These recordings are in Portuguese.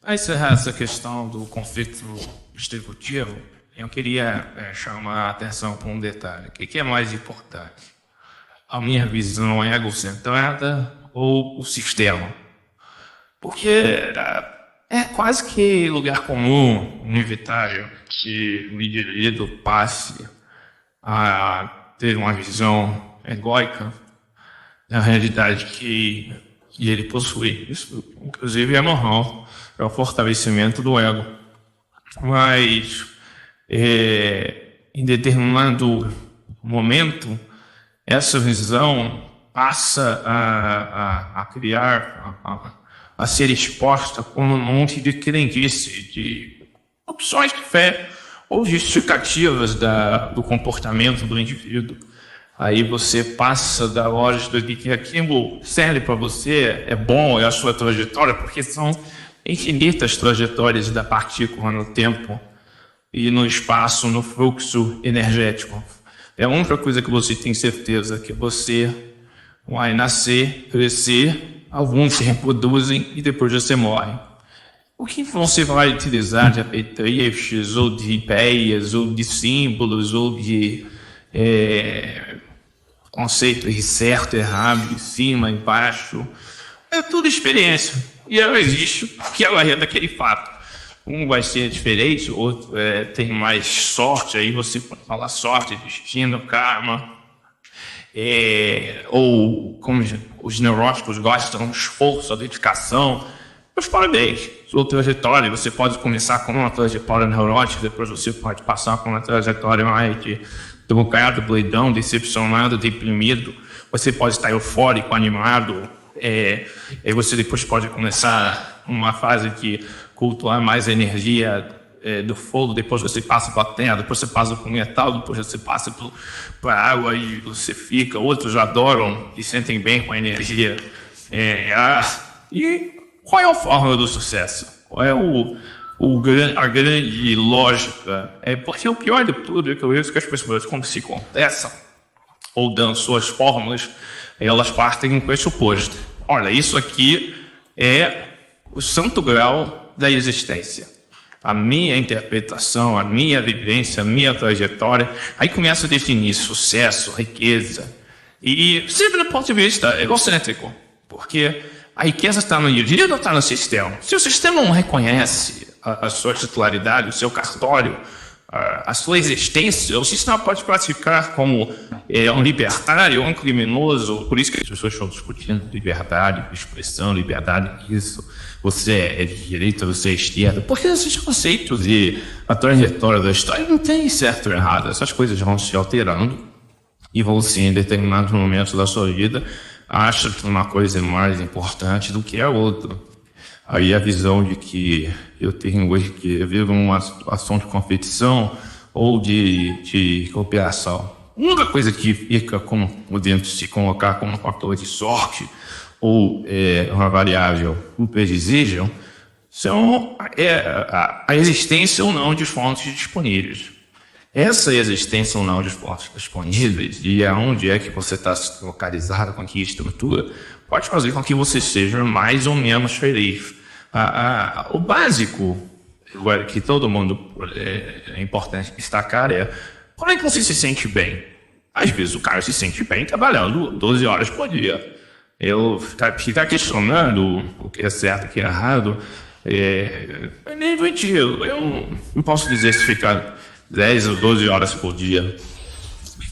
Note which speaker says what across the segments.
Speaker 1: Para encerrar essa questão do conflito distributivo, eu queria chamar a atenção para um detalhe. O que é mais importante? A minha visão egocentrada ou o sistema? Porque é quase que lugar comum, inevitável, que o indivíduo passe a ter uma visão egóica da realidade que ele possui. Isso, inclusive, é normal, é o fortalecimento do ego. Mas, em determinado momento, essa visão passa a criar, a ser exposta como um monte de crendice, de opções de fé ou justificativas do comportamento do indivíduo. Aí você passa da lógica de que aquilo serve para você, é bom, é a sua trajetória, porque são infinitas trajetórias da partícula no tempo e no espaço, no fluxo energético. É a única coisa que você tem certeza, que você vai nascer, crescer, alguns se reproduzem e depois você morre. O que você vai utilizar de apetrechos, ou de ideias, ou de símbolos, ou de conceitos de certo, errado, de cima, embaixo, é tudo experiência. E ela existe porque ela é daquele fato. Um vai ser diferente, o outro tem mais sorte, aí você pode falar sorte, destino, karma. Ou como os neuróticos gostam, esforço, a dedicação. Mas parabéns, sua trajetória. Você pode começar com uma trajetória neurótica, depois você pode passar com uma trajetória mais de trocado, doidão, decepcionado, deprimido. Você pode estar eufórico, animado. E você depois pode começar uma fase de cultuar mais a energia do fogo, depois você passa para a terra, depois você passa para o metal, depois você passa para a água e você fica. Outros adoram e sentem bem com a energia. E qual é a fórmula do sucesso? Qual é a grande lógica? Porque o pior de tudo é que eu vejo que as pessoas, quando se contestam ou dão suas fórmulas, elas partem do pressuposto. Olha, isso aqui é o santo grau da existência. A minha interpretação, a minha vivência, a minha trajetória. Aí começa a definir sucesso, riqueza. E sempre do ponto de vista egocêntrico. Porque a riqueza está no indivíduo ou está no sistema? Se o sistema não reconhece a sua titularidade, o seu cartório, a sua existência, o sistema pode classificar como um libertário, um criminoso. Por isso que as pessoas estão discutindo liberdade de expressão, liberdade disso. Você é de direita, você é esquerda. Porque esses conceitos e a trajetória da história não tem certo ou errado. Essas coisas vão se alterando e vão sim, em determinados momentos da sua vida, acha que uma coisa é mais importante do que a outra. Aí a visão de que eu tenho hoje que eu vivo uma situação de competição ou de cooperação. A única coisa que fica podendo se colocar como um fator de sorte ou uma variável imprevisível são a existência ou não de fontes disponíveis. Essa existência ou não de fontes disponíveis e aonde é que você está localizado com que estrutura pode fazer com que você seja mais ou menos feliz. O básico, que todo mundo é importante destacar, como é que você se sente bem? Às vezes o cara se sente bem trabalhando 12 horas por dia. Ficar questionando o que é certo e o que é errado é nem doentio. Eu não posso dizer se ficar 10 ou 12 horas por dia.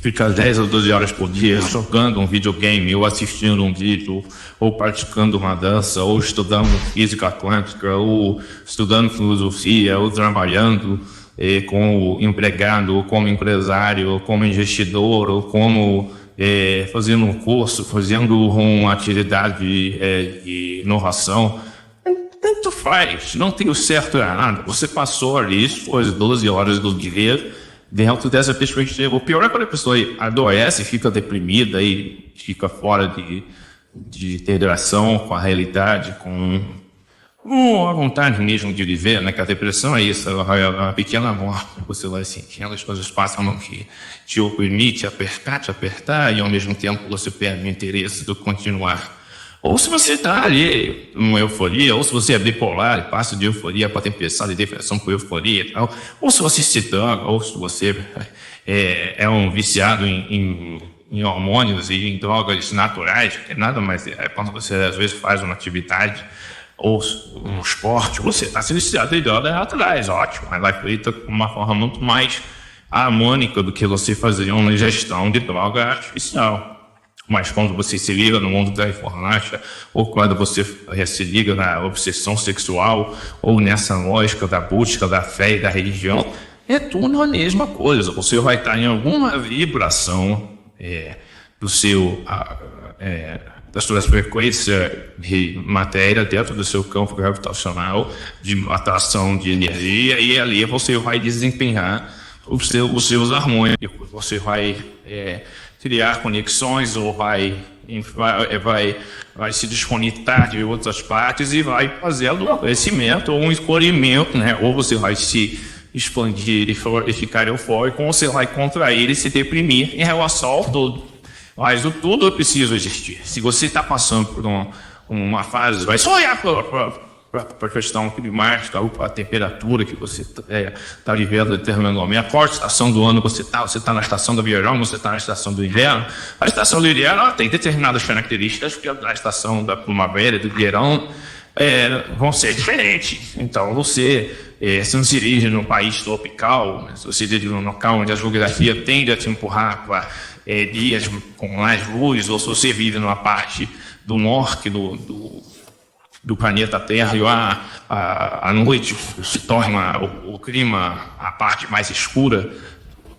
Speaker 1: Ficar 10 ou 12 horas por dia jogando um videogame, ou assistindo um vídeo, ou praticando uma dança, ou estudando física quântica, ou estudando filosofia, ou trabalhando como empregado, ou como empresário, ou como investidor, ou como fazendo um curso, fazendo uma atividade de inovação. Tanto faz, não tem o certo e errado. Você passou ali suas 12 horas do dia dentro dessa perspectiva. O pior é quando a pessoa adoece, fica deprimida e fica fora de integração com a realidade, com a vontade mesmo de viver, né? Que a depressão é isso, é uma pequena morte. Você vai sentindo, as coisas passam no que te permite te apertar, e ao mesmo tempo você perde o interesse de continuar. Ou se você está ali numa euforia, ou se você é bipolar e passa de euforia para tempestade e depressão por euforia e tal, ou se você se droga, ou se você é um viciado em hormônios e em drogas naturais, que nada mais é quando você às vezes faz uma atividade ou um esporte, você está se viciado em drogas naturais, ótimo, mas vai feita de uma forma muito mais harmônica do que você fazer uma ingestão de droga artificial. Mas quando você se liga no mundo da informática, ou quando você se liga na obsessão sexual, ou nessa lógica da busca da fé e da religião, é tudo a mesma coisa. Você vai estar em alguma vibração das suas frequências de matéria dentro do seu campo gravitacional, de atração de energia, e ali você vai desempenhar os seus harmônicos. Você vai criar conexões ou vai se desconectar de outras partes e vai fazer um crescimento ou um escolhimento, né? Ou você vai se expandir e ficar eufórico, ou você vai contrair e se deprimir em relação ao todo. Mas o tudo precisa existir. Se você está passando por uma fase, vai só olhar para a questão climática, para a temperatura que você está vivendo em determinado momento, qual estação do ano você está na estação do verão, você está na estação do inverno. A estação do inverno tem determinadas características que a estação da primavera e do verão vão ser diferentes. Então você se não se dirige num país tropical, se você se dirige num local onde a geografia tende a te empurrar para dias com mais luz, ou se você vive numa parte do norte do planeta Terra e a noite se torna o clima, a parte mais escura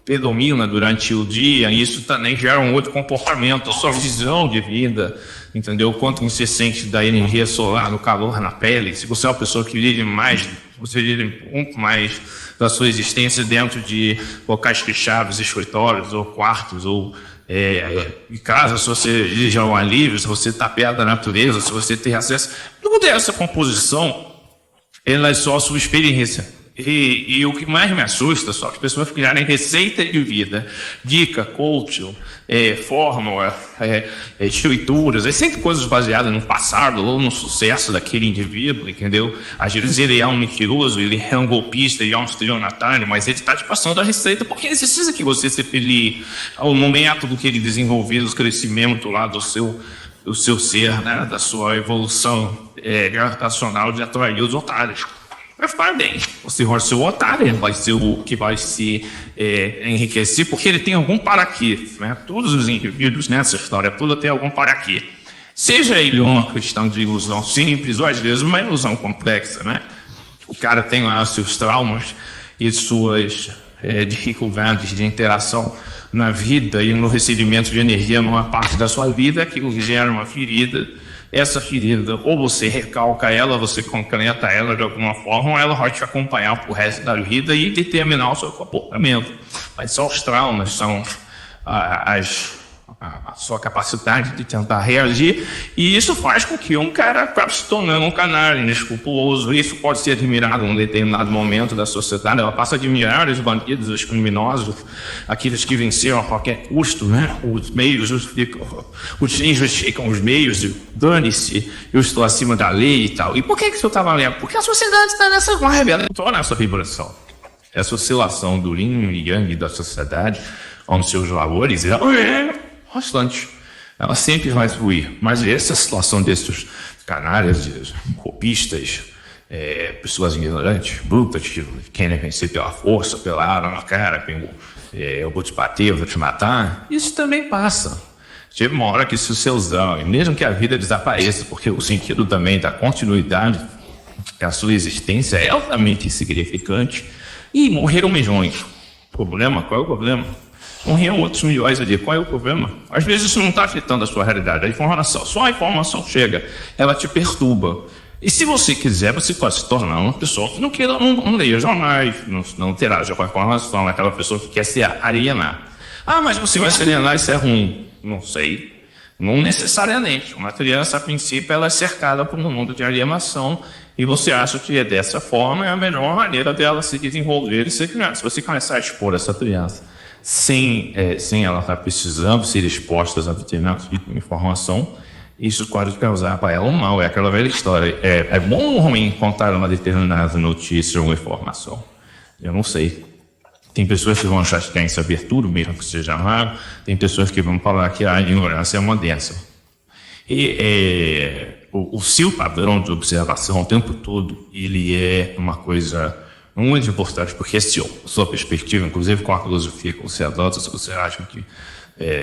Speaker 1: predomina durante o dia, e isso também gera um outro comportamento, a sua visão de vida, entendeu? Quanto você sente da energia solar, do calor na pele. Se você é uma pessoa que vive mais, você vive muito mais da sua existência dentro de locais fechados, escritórios ou quartos ou em casa, se você vive ao ar livre, se você está perto da natureza, se você tem acesso, tudo essa composição, ela é só a sua experiência. E o que mais me assusta são as pessoas criarem receita de vida, dica, coaching, fórmula, escrituras, é sempre coisas baseadas no passado ou no sucesso daquele indivíduo, entendeu? Às vezes ele é um mentiroso, ele é um golpista, ele é um estelionatário, mas ele está te passando a receita porque ele precisa que você se feliz ao método que ele desenvolveu, o crescimento lá do seu ser, né? Da sua evolução gravitacional de atrair os otários. Mas parabéns, você vai ser o otário, ele vai ser o que vai se enriquecer, porque ele tem algum paraquê, né? Todos os indivíduos nessa história toda têm algum paraquê. Seja ele uma questão de ilusão simples, ou às vezes uma ilusão complexa, né? O cara tem lá seus traumas e suas dificuldades de interação na vida e no recebimento de energia numa parte da sua vida, aquilo que gera uma ferida. Essa ferida, ou você recalca ela, você concreta ela de alguma forma, ou ela vai te acompanhar pro resto da vida e determinar o seu comportamento. Mas só os traumas são a sua capacidade de tentar reagir, e isso faz com que um cara acabe se tornando um canalha inescrupuloso. Isso pode ser admirado em um determinado momento da sociedade. Ela passa a admirar os bandidos, os criminosos, aqueles que venceram a qualquer custo, né? Os meios justificam, os fins justificam os meios, dane-se, eu estou acima da lei e tal. E por que isso estava lendo? Porque a sociedade está nessa vibe, ela entrou nessa vibração. Essa oscilação do yin e yang da sociedade, onde seus valores bastante. Ela sempre vai fluir. Mas essa situação desses canalhas, golpistas, pessoas ignorantes, brutas, que querem vencer pela força, pela arma na cara, eu vou te bater, eu vou te matar, isso também passa. Chega uma hora que se você usar, mesmo que a vida desapareça, porque o sentido também da continuidade da sua existência é altamente insignificante, e morreram milhões. Problema? Qual é o problema? Morriam outros milhões ali. Qual é o problema? Às vezes isso não está afetando a sua realidade. A informação, só a informação chega, ela te perturba. E se você quiser, você pode se tornar uma pessoa que não leia jornais, não interaja com a informação, aquela pessoa que quer se alienar. Ah, mas você vai se alienar, isso é ruim. Não sei. Não necessariamente. Uma criança, a princípio, ela é cercada por um mundo de alienação, e você acha que é dessa forma, é a melhor maneira dela se desenvolver e ser criança. Se você começar a expor essa criança sem ela estar precisando ser exposta a determinados tipos de informação, isso pode causar para ela um mal. É aquela velha história. É bom ou ruim contar uma determinada notícia ou informação? Eu não sei. Tem pessoas que vão achar que querem saber tudo, mesmo que seja raro. Tem pessoas que vão falar que a ignorância é uma doença. E o seu padrão de observação o tempo todo, ele é uma coisa muito importante, porque se a sua perspectiva, inclusive com a filosofia que você adota, se você acha que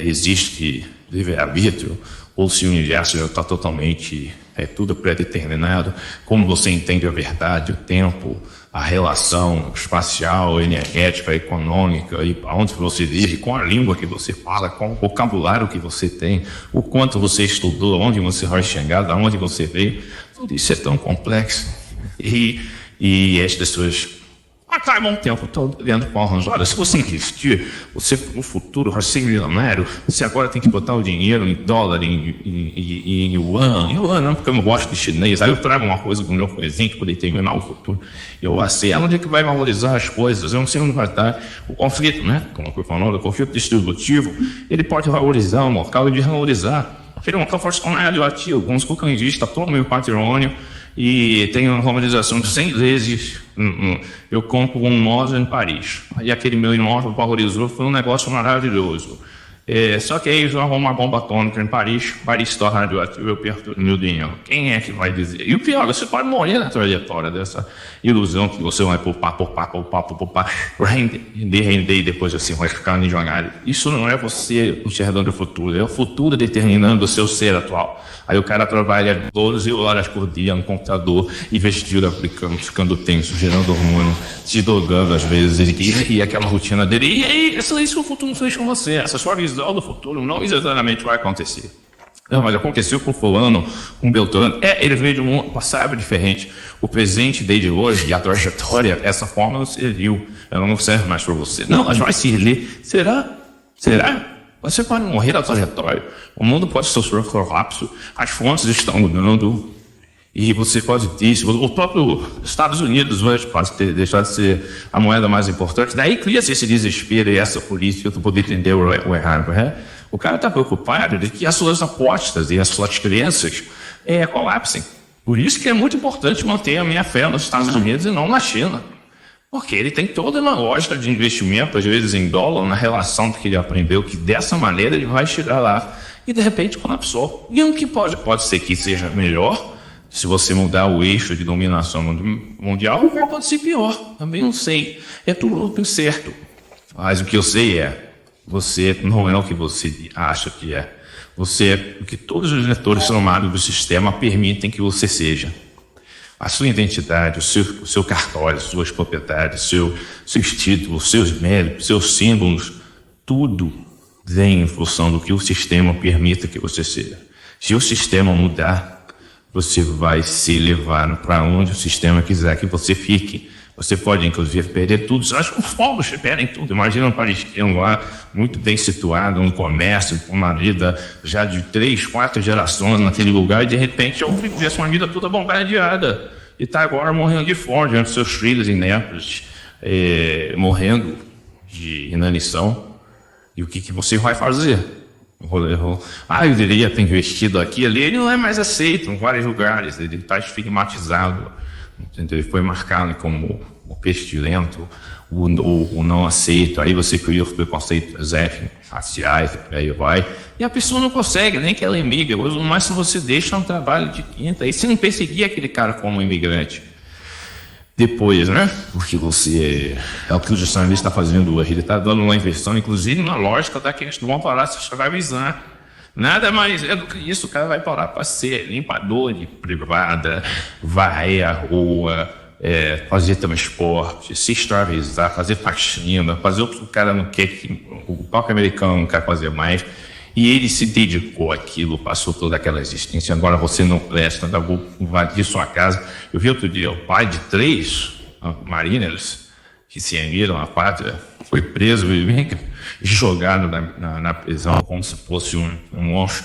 Speaker 1: existe livre-arbítrio, ou se o universo já está totalmente tudo pré-determinado, como você entende a verdade, o tempo, a relação espacial, energética, econômica, e para onde você vive, com a língua que você fala, com o vocabulário que você tem, o quanto você estudou, onde você vai chegar, de onde você veio, tudo isso é tão complexo. E as pessoas acabam o tempo todo vendo formas. Olha, se você investir, você no futuro vai ser milionário, você agora tem que botar o dinheiro em dólar, em yuan. Yuan não, porque eu não gosto de chinês. Aí eu trago uma coisa do meu presente para determinar o futuro. Eu sei onde é que vai valorizar as coisas, eu não sei onde vai estar o conflito, né? Como eu falando, o conflito distributivo, ele pode valorizar um local e desvalorizar. Ele é um local funcionário ativo, vamos supor que existe todo o meu patrimônio e tem uma valorização de 100 vezes. Eu compro um imóvel em Paris. E aquele meu imóvel valorizou, foi um negócio maravilhoso. Só que aí joga uma bomba atômica em Paris se torna radioativo, eu perco o meu dinheiro. Quem é que vai dizer? E o pior, você pode morrer na trajetória dessa ilusão que você vai poupar, render e depois assim vai ficar milionário. Isso não é você enxergando o futuro, é o futuro determinando o seu ser atual. Aí o cara trabalha 12 horas por dia no computador, investido, aplicando, ficando tenso, gerando hormônio, se drogando às vezes, e aquela rotina dele. E aí, isso o futuro não fez com você. Essa sua visão do futuro não exatamente vai acontecer. Não, mas aconteceu com fulano, com Beltrano. Ele veio de um passado diferente. O presente desde hoje e a trajetória, essa forma não serviu. Ela não serve mais para você. Não, mas vai servir. Será? Você pode morrer na trajetória. O mundo pode sofrer colapso. As fontes estão mudando. E você pode ter... O próprio Estados Unidos hoje pode deixar de ser a moeda mais importante. Daí cria-se esse desespero e essa política para poder entender o errado. O cara está preocupado de que as suas apostas e as suas crenças colapsem. Por isso que é muito importante manter a minha fé nos Estados Unidos e não na China. Porque ele tem toda uma lógica de investimento, às vezes em dólar, na relação que ele aprendeu, que dessa maneira ele vai chegar lá e de repente colapsou. E o que pode ser que seja melhor, se você mudar o eixo de dominação mundial, ou pode ser pior, também não sei. É tudo incerto. Mas o que eu sei você não é o que você acha que é. Você é o que todos os letores somados do sistema permitem que você seja. A sua identidade, o seu cartório, suas propriedades, seus títulos, seus méritos, seus símbolos, tudo vem em função do que o sistema permita que você seja. Se o sistema mudar, você vai se levar para onde o sistema quiser que você fique. Você pode, inclusive, perder tudo. Acho que os povos perdem tudo. Imagina um palestino lá, muito bem situado, um comércio, uma vida já de 3, 4 gerações naquele lugar, e de repente eu vivesse uma vida toda bombardeada. E está agora morrendo de fome diante dos seus filhos e netos, morrendo de inanição. E o que você vai fazer? Eu deveria ter investido aqui ali. Ele não é mais aceito em vários lugares. Ele está estigmatizado. Entendeu? Ele foi marcado como o pestilento, o não aceito. Aí você cria os preconceitos étnicos, raciais, aí vai. E a pessoa não consegue, nem que ela emigra. Mas se você deixa um trabalho de quinta, aí você não perseguir aquele cara como imigrante. Depois, né? Porque você... É o que o Justiniano está fazendo hoje. Ele está dando uma inversão, inclusive na lógica daqueles que vão parar de se escravizar. Nada mais é do que isso. O cara vai parar para ser limpador de privada, varrer a rua, fazer transporte, se escravizar, fazer faxina, fazer o que o cara não quer, o toque americano não quer fazer mais. E ele se dedicou àquilo, passou toda aquela existência. Agora você não presta, ainda vou invadir sua casa. Eu vi outro dia o pai de 3 mariners que se renderam à pátria, foi preso e jogado na prisão como se fosse um monstro,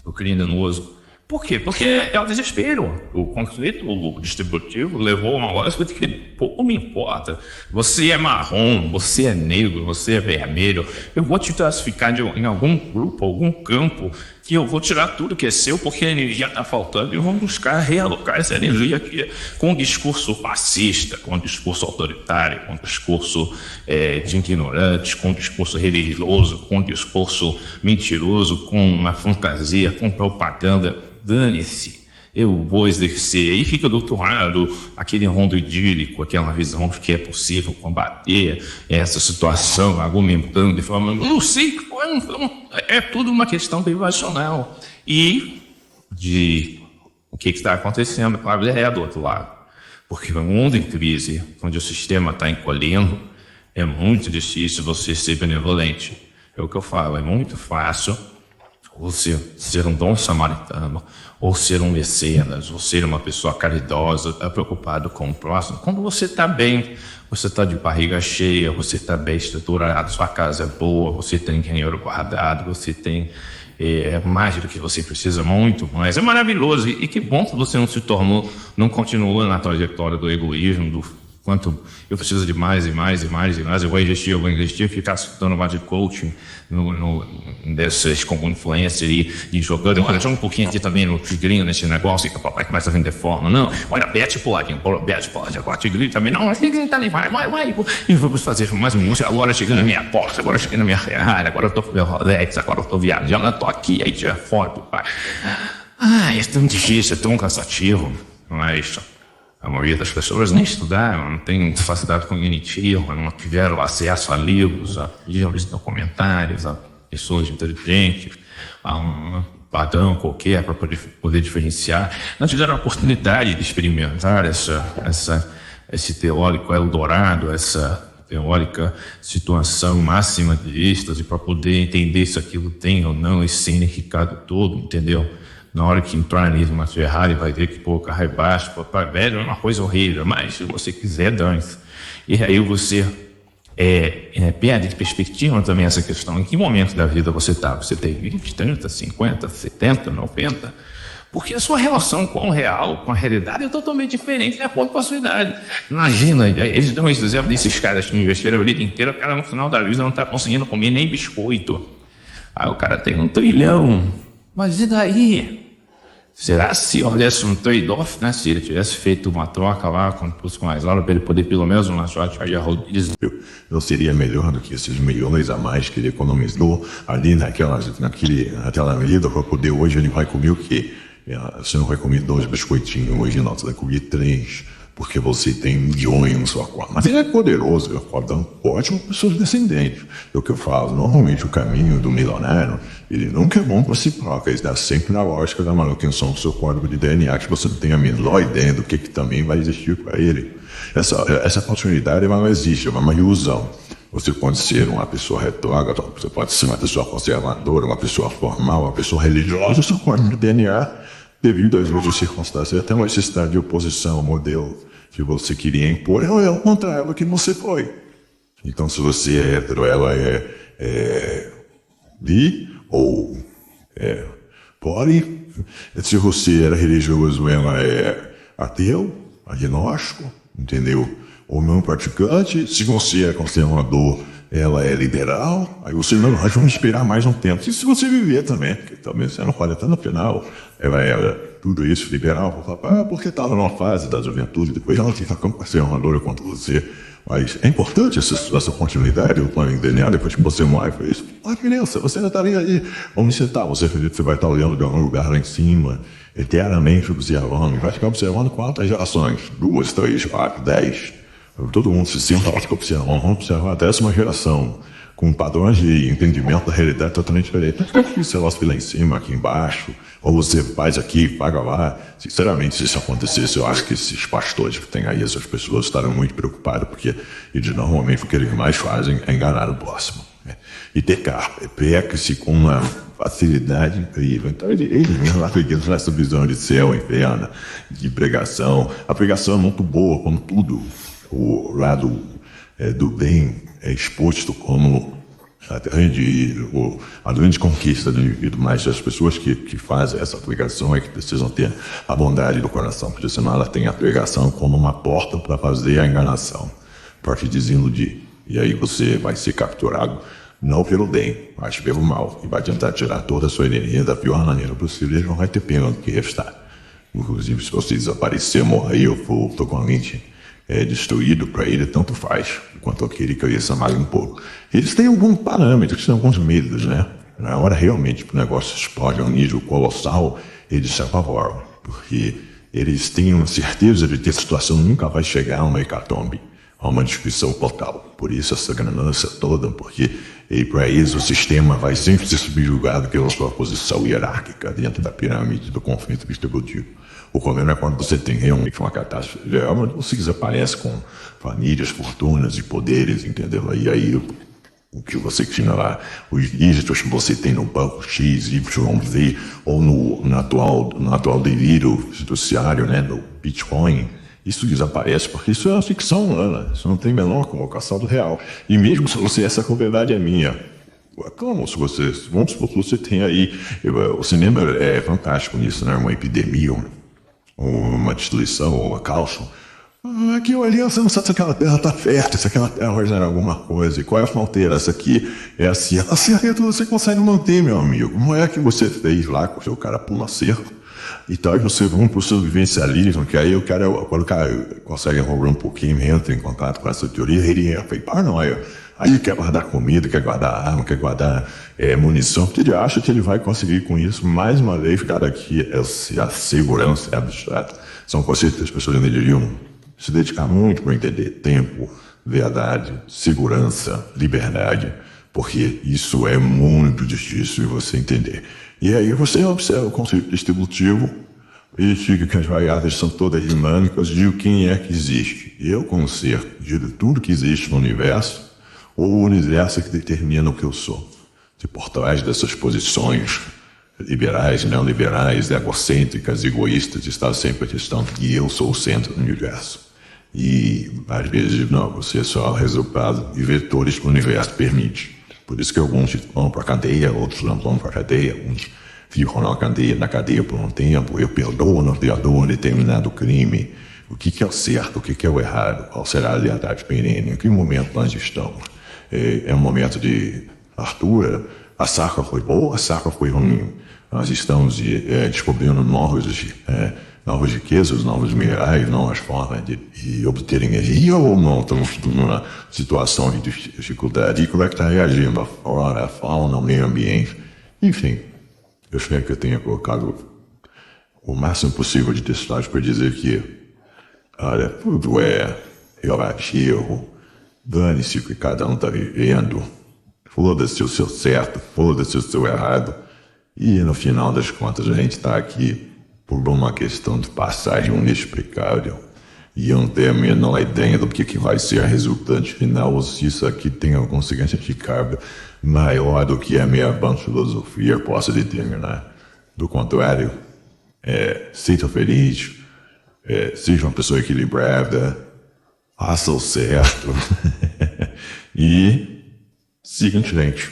Speaker 1: um criminoso. Por quê? Porque é o desespero. O conflito distributivo levou uma hora que pouco me importa. Você é marrom, você é negro, você é vermelho. Eu vou te classificar em algum grupo, algum campo que eu vou tirar tudo que é seu porque a energia está faltando e vamos buscar realocar essa energia aqui com um discurso fascista, com um discurso autoritário, com um discurso de ignorantes, com um discurso religioso, com um discurso mentiroso, com uma fantasia, com propaganda. Dane-se. Eu vou exercer. Aí fica doutorado, aquele rondo idílico, aquela visão de que é possível combater essa situação, argumentando de forma. Eu sei que é tudo uma questão privacional. E de o que está acontecendo, claro, do outro lado. Porque no mundo em crise, onde o sistema está encolhendo, é muito difícil você ser benevolente. É o que eu falo, é muito fácil você ser um bom samaritano, ou ser um mecenas, ou ser uma pessoa caridosa, estar preocupado com o próximo. Quando você está bem, você está de barriga cheia, você está bem estruturado, sua casa é boa, você tem dinheiro guardado, você tem mais do que você precisa, muito mais. É maravilhoso. E que bom que você não continuou na trajetória do egoísmo, do quanto eu preciso de mais e mais e mais e mais, eu vou investir, ficar estudando mais de coaching dessas como influencer e jogando. Olha, joga um pouquinho aqui também no Tigrinho, nesse negócio, que o papai começa a vender forma. Não, olha, Beth pode, agora Tigrinho também. Não, Tigrinho também vai. E vamos fazer mais música. Agora chegando na minha Porsche, agora chegando na minha Ferrari, agora eu tô com meu Rolex, agora eu tô viajando, eu tô aqui, aí tira foto, pai. É tão difícil, é tão cansativo, mas a maioria das pessoas nem estudaram, não tem capacidade cognitiva, não tiveram acesso a livros, documentários, a pessoas inteligentes, a um padrão qualquer para poder diferenciar. Não tiveram a oportunidade de experimentar esse teórico Eldorado, essa teórica situação máxima de êxtase para poder entender se aquilo tem ou não esse significado todo, entendeu? Na hora que entrar ali numa Ferrari, vai ver que o carro é baixo, velho, é uma coisa horrível, mas se você quiser, dane-se. E aí você perde de perspectiva também essa questão. Em que momento da vida você está? Você tem 20, 30, 50, 70, 90? Porque a sua relação com o real, com a realidade, é totalmente diferente de acordo com a sua idade. Imagina, eles dão esse exemplo desses caras que investiram a vida inteira, o cara no final da vida não está conseguindo comer nem biscoito. Aí o cara tem 1 trilhão. Mas e daí? Será se houvesse um trade-off, né? Se ele tivesse feito uma troca lá com mais hora para ele poder pelo menos uma sorte de rodízio?
Speaker 2: Não seria melhor do que esses milhões a mais que ele economizou ali naquela medida para poder hoje ele vai comer o quê? Você não vai comer 2 biscoitinhos hoje, não, você vai comer 3, porque você tem milhões na sua conta. Mas ele é poderoso, ele pode dar um ótimo para os seus descendentes. É o que eu falo, normalmente o caminho do milionário, ele nunca é bom para si próprio, ele dá sempre na lógica da manutenção do seu código de DNA, que você não tem a menor ideia do que também vai existir para ele. Essa oportunidade não existe, é uma ilusão. Você pode ser uma pessoa retrógrada, você pode ser uma pessoa conservadora, uma pessoa formal, uma pessoa religiosa, o seu código de DNA, devido às outras circunstâncias, até uma necessidade de oposição ao modelo que você queria impor, ela é o contrário do que você foi. Então, se você é hétero, ela é bi ou poli. Se você era religioso, ela é ateu, agnóstico, entendeu? Ou não praticante. Se você é conservador, ela é liberal. Aí você não, nós vamos esperar mais um tempo. E se você viver também, porque também você não pode estar no final, ela era tudo isso liberal, porque estava numa fase da juventude, depois ela fica conservadora contra você. Mas é importante essa continuidade, o plano DNA, depois que você morre, foi isso. Beleza, você ainda estaria aí. Onde você está? Você vai estar olhando de algum lugar lá em cima, eternamente observando. Vai ficar observando quantas gerações? 2, 3, 4, 10. Todo mundo se senta lá, fica observando. Vamos observar a 10ª geração, com padrões de entendimento da realidade totalmente diferente. Não é difícil você lá em cima, aqui embaixo, ou você faz aqui, paga lá. Sinceramente, se isso acontecesse, eu acho que esses pastores que tem aí, essas pessoas estarão muito preocupados, porque eles normalmente o que eles mais fazem é enganar o próximo. Né? E peca-se com uma facilidade incrível. Então eles mesmo acreditam nessa visão de céu, inferno, de pregação. A pregação é muito boa, como tudo. O lado do bem é exposto como a grande conquista do indivíduo, mas as pessoas que fazem essa pregação é que precisam ter a bondade do coração, porque senão ela tem a pregação como uma porta para fazer a enganação, para te desiludir. E aí você vai ser capturado não pelo bem, mas pelo mal, e vai tentar tirar toda a sua energia da pior maneira possível, ele não vai ter pena do que restar. Inclusive, se você desaparecer, morrer ou for totalmente destruído para ele, tanto faz, quanto aquele cresça mais um pouco. Eles têm alguns parâmetros, têm alguns medos, né? Na hora realmente que o negócio explode a um nível colossal, eles se apavoram, porque eles têm uma certeza de que a situação nunca vai chegar a uma hecatombe, a uma destruição total. Por isso essa ganância toda, porque para eles o sistema vai sempre ser subjugado pela sua posição hierárquica dentro da pirâmide do conflito distributivo. O problema é quando você tem realmente uma catástrofe geral, mas você desaparece com famílias, fortunas e poderes, entendeu? E aí o que você tinha lá, os dígitos que você tem no banco X, Y, Z, ou no atual delírio fiduciário, né, no Bitcoin, isso desaparece porque isso é uma ficção, né? Isso não tem a menor colocação do real. E mesmo se você, essa propriedade é minha, como se você, vamos supor que você tem aí, o cinema é fantástico nisso, né? Uma epidemia, uma destruição, um holocausto. Aqui olhei, você não sabe se aquela terra está fértil, se aquela terra vai gerar alguma coisa. E qual é a fronteira? Essa aqui é a cerca. A cerca você consegue manter, meu amigo. Não é que você fez lá com o seu cara pula a cerca. E tal, você vai para o seu vivencialismo, que aí quando o cara consegue enrolar um pouquinho, entra em contato com essa teoria, ele é feito paranoia. Aí ele quer guardar comida, quer guardar arma, quer guardar munição, porque ele acha que ele vai conseguir com isso, mais uma vez, cara, que a segurança é abstrata. São conceitos que as pessoas deveriam se dedicar muito para entender tempo, verdade, segurança, liberdade, porque isso é muito difícil de você entender. E aí você observa o conceito distributivo e fica que as variáveis são todas dinâmicas de quem é que existe. Eu, como ser de tudo que existe no universo, ou o universo é que determina o que eu sou. Se por trás dessas posições liberais, neoliberais, egocêntricas, egoístas, está sempre a questão que eu sou o centro do universo. E às vezes não, você é só o resultado de vetores que o universo permite. Por isso que alguns vão para a cadeia, outros não vão para a cadeia, uns ficam na cadeia por um tempo, eu perdoo ou não perdoo um determinado crime. O que é o certo, o que é o errado, qual será a lealdade perene, em que momento nós estamos? É um momento de fartura, a safra foi boa, a safra foi ruim. Nós estamos descobrindo novas riquezas, novos minerais, novas formas de obter energia, ou não estamos numa situação de dificuldade? E como é que está reagindo a flora, a fauna, o meio ambiente? Enfim, eu espero que eu tenha colocado o máximo possível de textos para dizer que, olha, tudo é relativo, dane-se o que cada um está vivendo, foda-se o seu certo, foda-se o seu errado, e no final das contas a gente está aqui por uma questão de passagem inexplicável, e eu não tenho a menor ideia do que vai ser a resultante final, ou se isso aqui tem algum significado maior do que a minha banda filosofia possa determinar. Do contrário, seja feliz, seja uma pessoa equilibrada, faça o certo e siga em frente.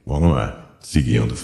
Speaker 2: Vamos lá, seguindo.